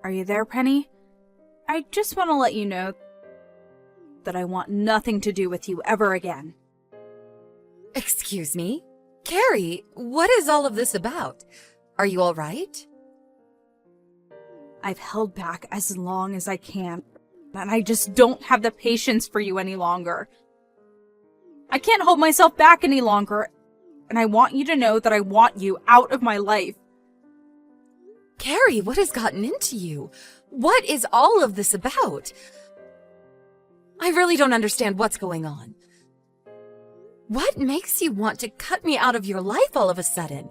Are you there, Penny? I just want to let you know that I want nothing to do with you ever again. Excuse me? Carrie, what is all of this about? Are you all right? I've held back as long as I can, and I just don't have the patience for you any longer. I can't hold myself back any longer, and I want you to know that I want you out of my life. Carrie, what has gotten into you? What is all of this about? I really don't understand what's going on. What makes you want to cut me out of your life all of a sudden?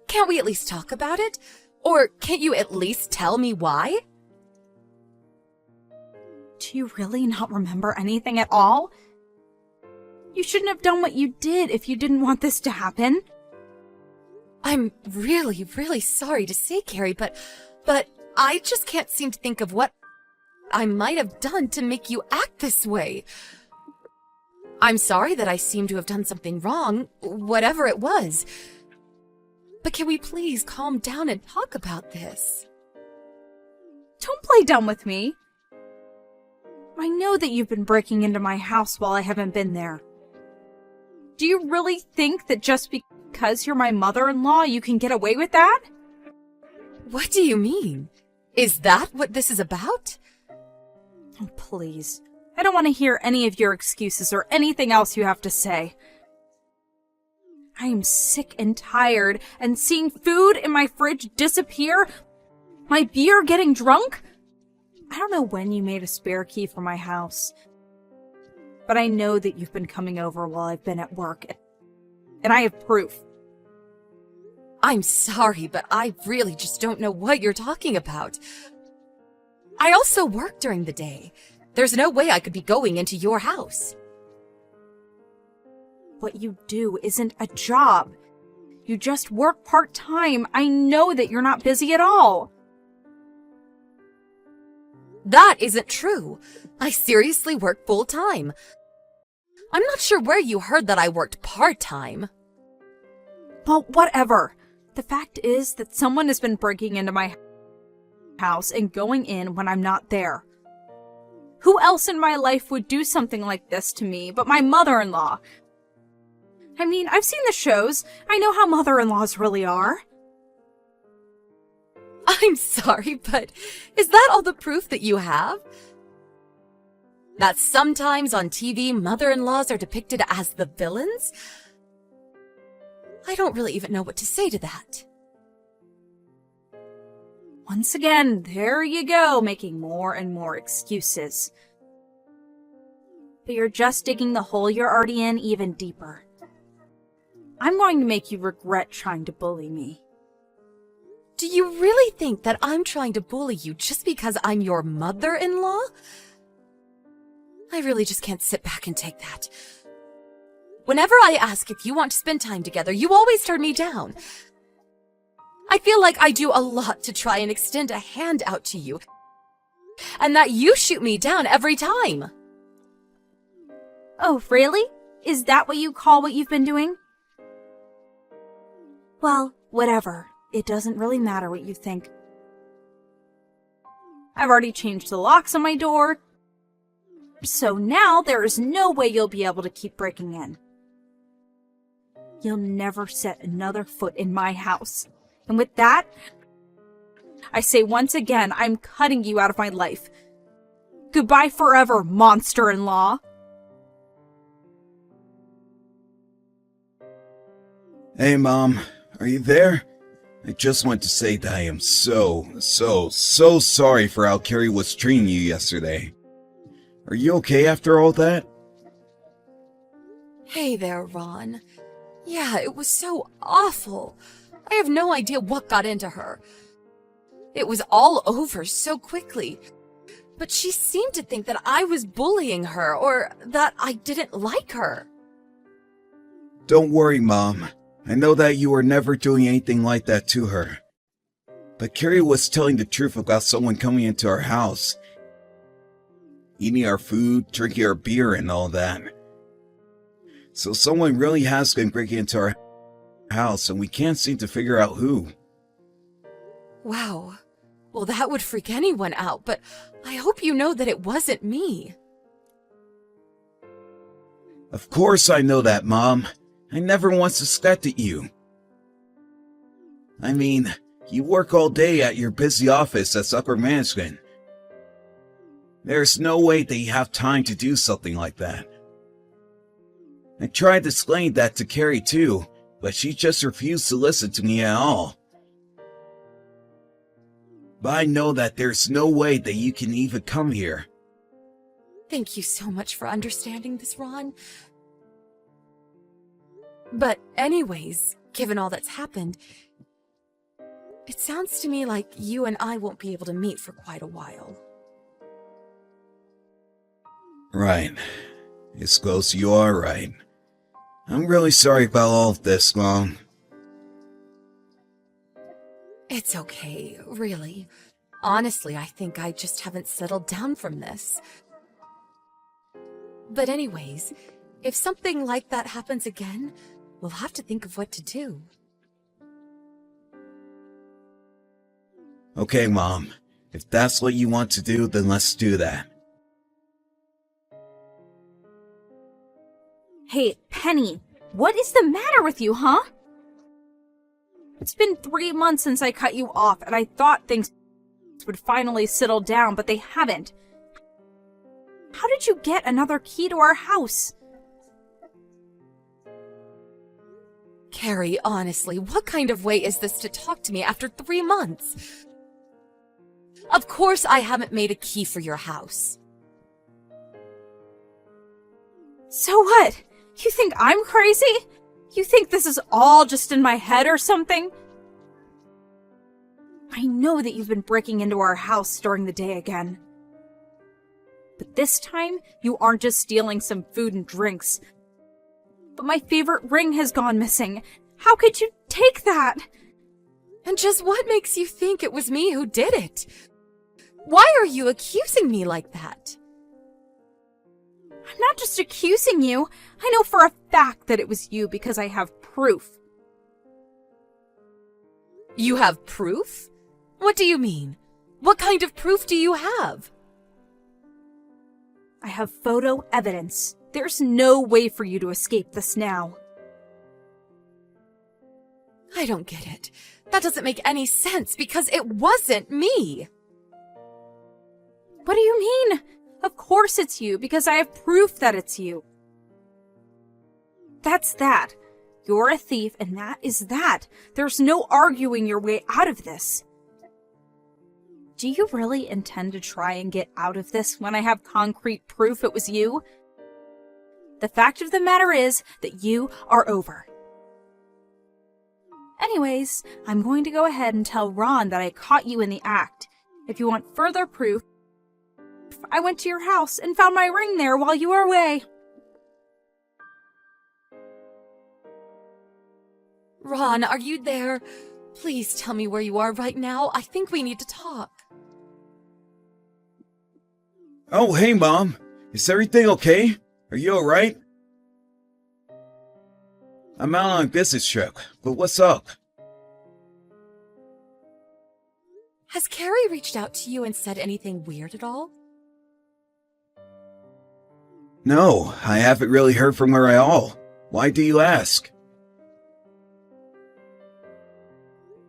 Can't we at least talk about it? Or can't you at least tell me why? Do you really not remember anything at all? You shouldn't have done what you did if you didn't want this to happen. I'm really, really sorry to say, Carrie, but I just can't seem to think of what I might have done to make you act this way. I'm sorry that I seem to have done something wrong, whatever it was. But can we please calm down and talk about this? Don't play dumb with me. I know that you've been breaking into my house while I haven't been there. Do you really think that just because you're my mother-in-law, you can get away with that? What do you mean? Is that what this is about? Oh, please. I don't want to hear any of your excuses or anything else you have to say. I am sick and tired, and seeing food in my fridge disappear, my beer getting drunk. I don't know when you made a spare key for my house, but I know that you've been coming over while I've been at work, and I have proof. I'm sorry, but I really just don't know what you're talking about. I also work during the day. There's no way I could be going into your house. What you do isn't a job. You just work part-time. I know that you're not busy at all. That isn't true. I seriously work full-time. I'm not sure where you heard that I worked part-time. Well, whatever. The fact is that someone has been breaking into my house and going in when I'm not there. Who else in my life would do something like this to me but my mother-in-law? I mean, I've seen the shows. I know how mother-in-laws really are. I'm sorry, but is that all the proof that you have? That sometimes on TV, mother-in-laws are depicted as the villains? I don't really even know what to say to that. Once again, there you go, making more and more excuses. But you're just digging the hole you're already in even deeper. I'm going to make you regret trying to bully me. Do you really think that I'm trying to bully you just because I'm your mother-in-law? I really just can't sit back and take that. Whenever I ask if you want to spend time together, you always turn me down. I feel like I do a lot to try and extend a hand out to you, and that you shoot me down every time. Oh, really? Is that what you call what you've been doing? Well, whatever. It doesn't really matter what you think. I've already changed the locks on my door, so now there is no way you'll be able to keep breaking in. You'll never set another foot in my house. And with that, I say once again, I'm cutting you out of my life. Goodbye forever, monster-in-law. Hey, Mom. Are you there? I just want to say that I am so sorry for how Carrie was treating you yesterday. Are you okay after all that? Hey there, Ron. Yeah, it was so awful. I have no idea what got into her. It was all over so quickly. But she seemed to think that I was bullying her, or that I didn't like her. Don't worry, Mom. I know that you were never doing anything like that to her. But Carrie was telling the truth about someone coming into our house, eating our food, drinking our beer, and all that. So someone really has been breaking into our house, and we can't seem to figure out who. Wow. Well, that would freak anyone out, but I hope you know that it wasn't me. Of course I know that, Mom. I never once suspected you. I mean, you work all day at your busy office as upper management. There's no way that you have time to do something like that. I tried to explain that to Carrie too, but she just refused to listen to me at all. But I know that there's no way that you can even come here. Thank you so much for understanding this, Ron. But anyways, given all that's happened, it sounds to me like you and I won't be able to meet for quite a while. Right. I suppose you are right. I'm really sorry about all of this, Mom. It's okay, really. Honestly, I think I just haven't settled down from this. But anyways, if something like that happens again, we'll have to think of what to do. Okay, Mom. If that's what you want to do, then let's do that. Hey, Penny, what is the matter with you, huh? It's been 3 months since I cut you off, and I thought things would finally settle down, but they haven't. How did you get another key to our house? Carrie, honestly, what kind of way is this to talk to me after 3 months? Of course I haven't made a key for your house. So what? You think I'm crazy? You think this is all just in my head or something? I know that you've been breaking into our house during the day again. But this time, you aren't just stealing some food and drinks. But my favorite ring has gone missing. How could you take that? And just what makes you think it was me who did it? Why are you accusing me like that? I'm not just accusing you. I know for a fact that it was you because I have proof. You have proof? What do you mean? What kind of proof do you have? I have photo evidence. There's no way for you to escape this now. I don't get it. That doesn't make any sense because it wasn't me. What do you mean? Of course it's you, because I have proof that it's you. That's that. You're a thief, and that is that. There's no arguing your way out of this. Do you really intend to try and get out of this when I have concrete proof it was you? The fact of the matter is that you are over. Anyways, I'm going to go ahead and tell Ron that I caught you in the act. If you want further proof, I went to your house and found my ring there while you were away. Ron, are you there? Please tell me where you are right now. I think we need to talk. Oh, hey, Mom. Is everything okay? Are you alright? I'm out on a business trip, but what's up? Has Carrie reached out to you and said anything weird at all? No, I haven't really heard from her at all. Why do you ask?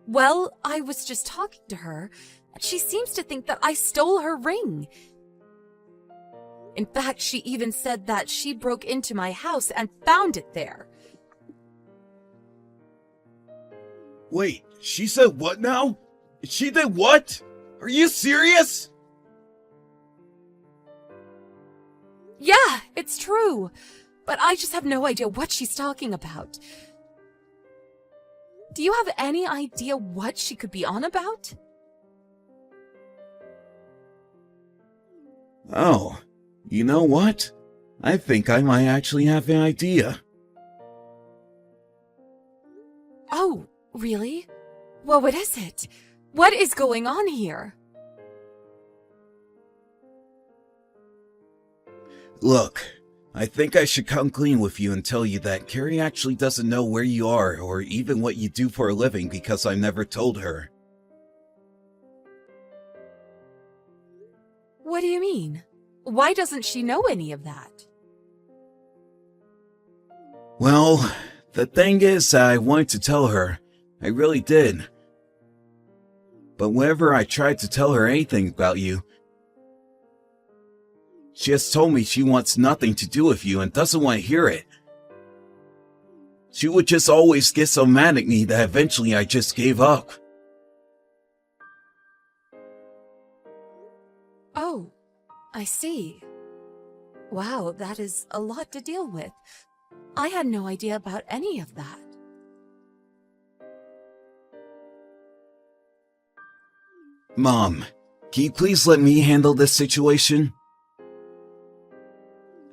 Well, I was just talking to her, and she seems to think that I stole her ring. In fact, she even said that she broke into my house and found it there. Wait, she said what now? She did what? Are you serious? Yeah, it's true. But I just have no idea what she's talking about. Do you have any idea what she could be on about? Oh, you know what? I think I might actually have an idea. Oh, really? Well, what is it? What is going on here? Look, I think I should come clean with you and tell you that Carrie actually doesn't know where you are or even what you do for a living because I never told her. What do you mean? Why doesn't she know any of that? Well, the thing is, I wanted to tell her. I really did. But whenever I tried to tell her anything about you, she has told me she wants nothing to do with you and doesn't want to hear it. She would just always get so mad at me that eventually I just gave up. Oh, I see. Wow, that is a lot to deal with. I had no idea about any of that. Mom, can you please let me handle this situation?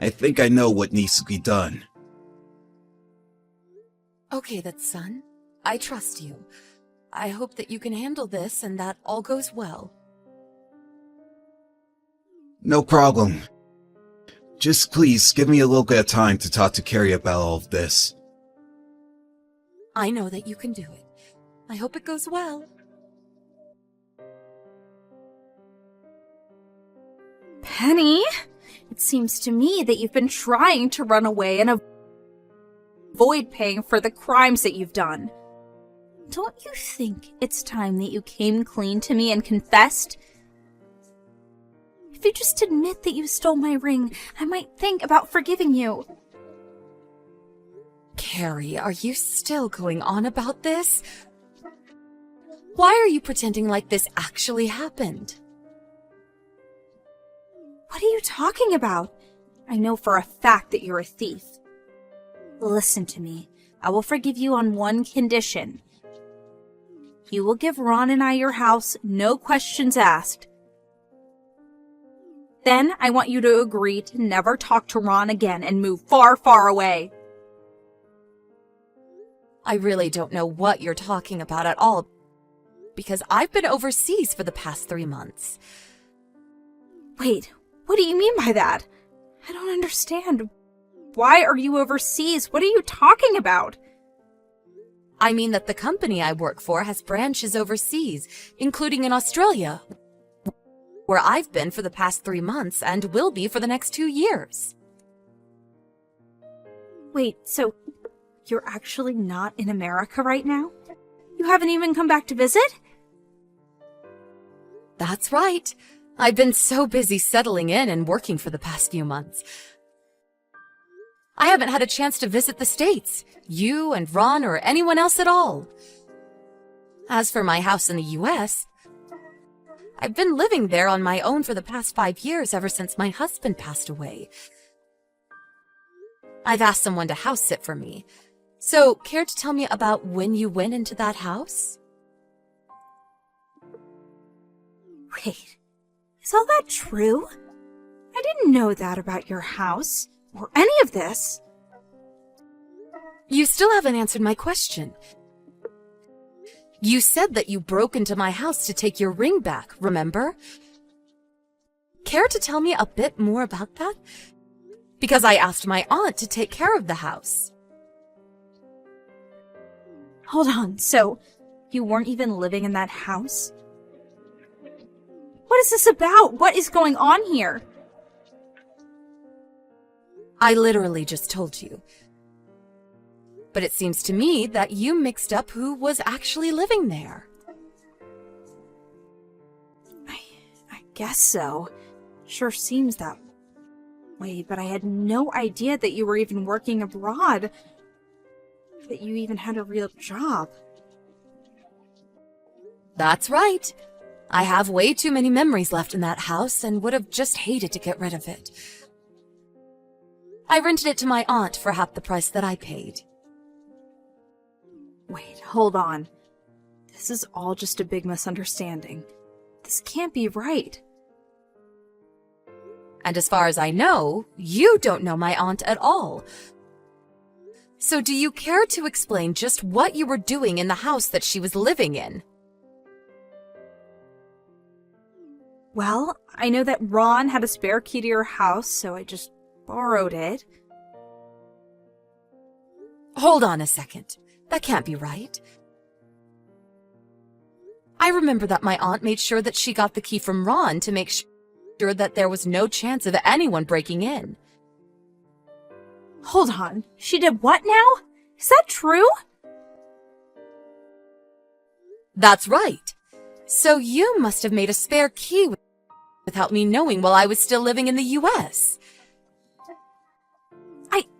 I think I know what needs to be done. Okay, that's son. I trust you. I hope that you can handle this and that all goes well. No problem. Just please give me a little bit of time to talk to Carrie about all of this. I know that you can do it. I hope it goes well. Penny, it seems to me that you've been trying to run away and avoid paying for the crimes that you've done. Don't you think it's time that you came clean to me and confessed? If you just admit that you stole my ring, I might think about forgiving you. Carrie, are you still going on about this? Why are you pretending like this actually happened? What are you talking about? I know for a fact that you're a thief. Listen to me. I will forgive you on one condition. You will give Ron and I your house, no questions asked. Then I want you to agree to never talk to Ron again and move far, far away. I really don't know what you're talking about at all, because I've been overseas for the past 3 months. Wait, what do you mean by that? I don't understand. Why are you overseas? What are you talking about? I mean that the company I work for has branches overseas, including in Australia, where I've been for the past 3 months and will be for the next 2 years. Wait, so you're actually not in America right now? You haven't even come back to visit? That's right. I've been so busy settling in and working for the past few months. I haven't had a chance to visit the States, you and Ron or anyone else at all. As for my house in the US, I've been living there on my own for the past 5 years ever since my husband passed away. I've asked someone to house sit for me. So, care to tell me about when you went into that house? Wait, is all that true? I didn't know that about your house, or any of this. You still haven't answered my question. You said that you broke into my house to take your ring back, remember? Care to tell me a bit more about that? Because I asked my aunt to take care of the house. Hold on, so you weren't even living in that house? What is this about? What is going on here? I literally just told you. But it seems to me that you mixed up who was actually living there. I guess so. Sure seems that way, but I had no idea that you were even working abroad. That you even had a real job. That's right. I have way too many memories left in that house and would have just hated to get rid of it. I rented it to my aunt for half the price that I paid. Wait, hold on. This is all just a big misunderstanding. This can't be right. And as far as I know, you don't know my aunt at all. So do you care to explain just what you were doing in the house that she was living in? Well, I know that Ron had a spare key to your house, so I just borrowed it. Hold on a second. That can't be right. I remember that my aunt made sure that she got the key from Ron to make sure that there was no chance of anyone breaking in. Hold on. She did what now? Is that true? That's right. So you must have made a spare key without me knowing while I was still living in the US.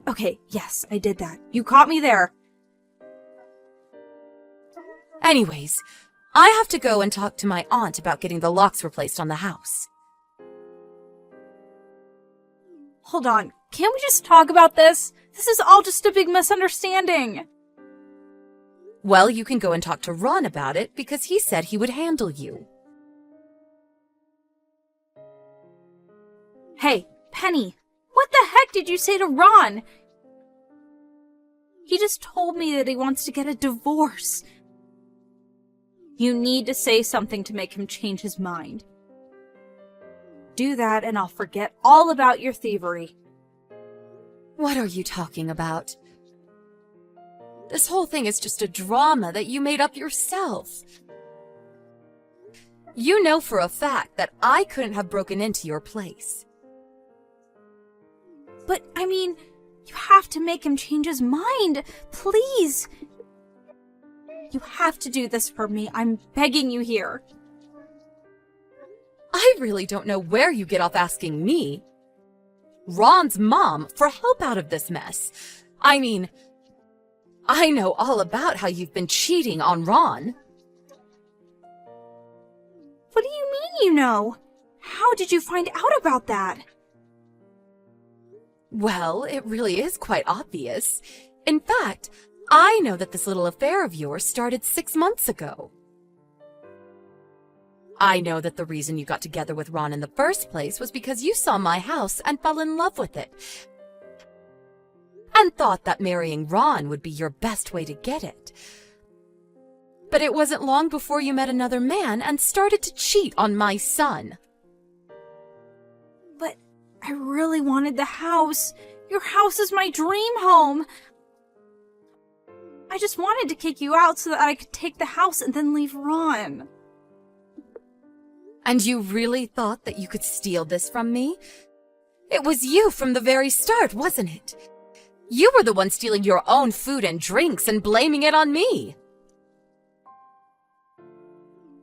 Okay, yes, I did that. You caught me there. Anyways, I have to go and talk to my aunt about getting the locks replaced on the house. Hold on. Can't we just talk about this? This is all just a big misunderstanding. Well, you can go and talk to Ron about it because he said he would handle you. Hey, Penny, what the heck did you say to Ron? He just told me that he wants to get a divorce. You need to say something to make him change his mind. Do that and I'll forget all about your thievery. What are you talking about? This whole thing is just a drama that you made up yourself. You know for a fact that I couldn't have broken into your place. But, I mean, you have to make him change his mind. Please. You have to do this for me. I'm begging you here. I really don't know where you get off asking me, Ron's mom, for help out of this mess. I mean, I know all about how you've been cheating on Ron. What do you mean you know? How did you find out about that? Well, it really is quite obvious. In fact, I know that this little affair of yours started 6 months ago. I know that the reason you got together with Ron in the first place was because you saw my house and fell in love with it. And thought that marrying Ron would be your best way to get it. But it wasn't long before you met another man and started to cheat on my son. But I really wanted the house. Your house is my dream home. I just wanted to kick you out so that I could take the house and then leave Ron. And you really thought that you could steal this from me? It was you from the very start, wasn't it? You were the one stealing your own food and drinks and blaming it on me.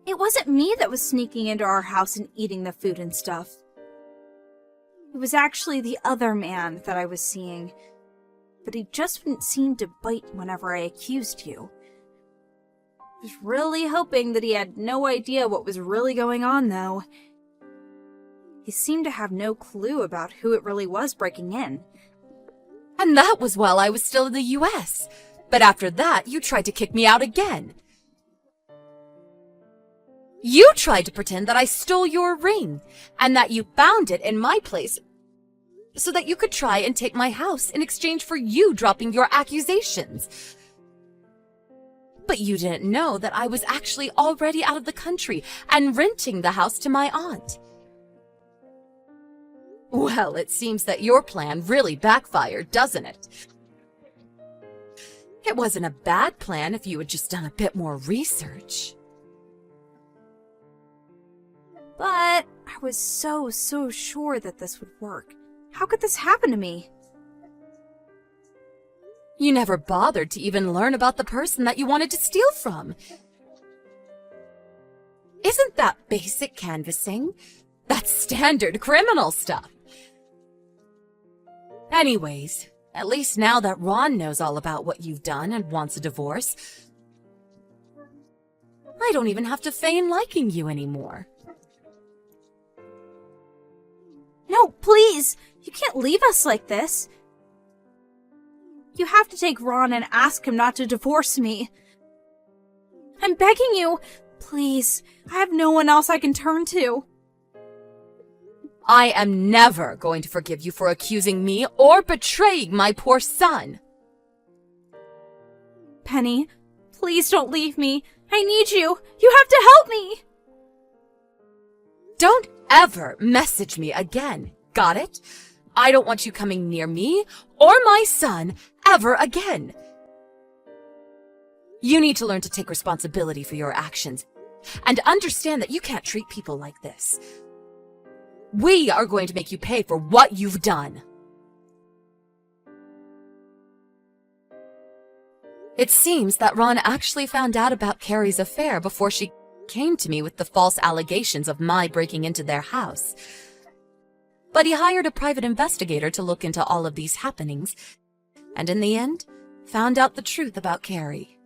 It wasn't me that was sneaking into our house and eating the food and stuff. It was actually the other man that I was seeing. But he just wouldn't seem to bite whenever I accused you. I was really hoping that he had no idea what was really going on, though. He seemed to have no clue about who it really was breaking in. And that was while I was still in the US. But after that, you tried to kick me out again. You tried to pretend that I stole your ring, and that you found it in my place so that you could try and take my house in exchange for you dropping your accusations. But you didn't know that I was actually already out of the country and renting the house to my aunt. Well, it seems that your plan really backfired, doesn't it? It wasn't a bad plan if you had just done a bit more research. But I was so sure that this would work. How could this happen to me? You never bothered to even learn about the person that you wanted to steal from. Isn't that basic canvassing? That's standard criminal stuff. Anyways, at least now that Ron knows all about what you've done and wants a divorce, I don't even have to feign liking you anymore. No, please! You can't leave us like this. You have to take Ron and ask him not to divorce me. I'm begging you. Please, I have no one else I can turn to. I am never going to forgive you for accusing me or betraying my poor son. Penny, please don't leave me. I need you. You have to help me. Don't ever message me again, got it? I don't want you coming near me or my son ever again. You need to learn to take responsibility for your actions and understand that you can't treat people like this. We are going to make you pay for what you've done. It seems that Ron actually found out about Carrie's affair before she came to me with the false allegations of my breaking into their house. But he hired a private investigator to look into all of these happenings, and in the end, found out the truth about Carrie.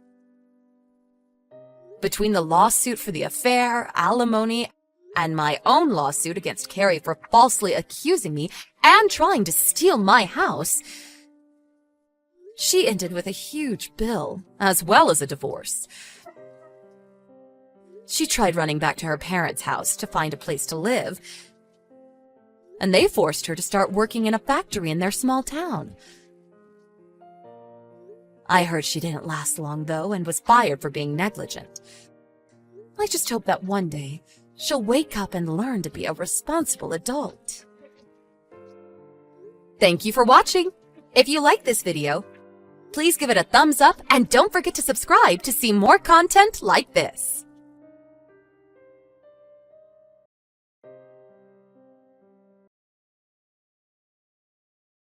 Between the lawsuit for the affair, alimony, and my own lawsuit against Carrie for falsely accusing me and trying to steal my house, she ended with a huge bill, as well as a divorce. She tried running back to her parents' house to find a place to live, and they forced her to start working in a factory in their small town. I heard she didn't last long, though, and was fired for being negligent. I just hope that one day she'll wake up and learn to be a responsible adult. Thank you for watching. If you like this video, please give it a thumbs up and don't forget to subscribe to see more content like this.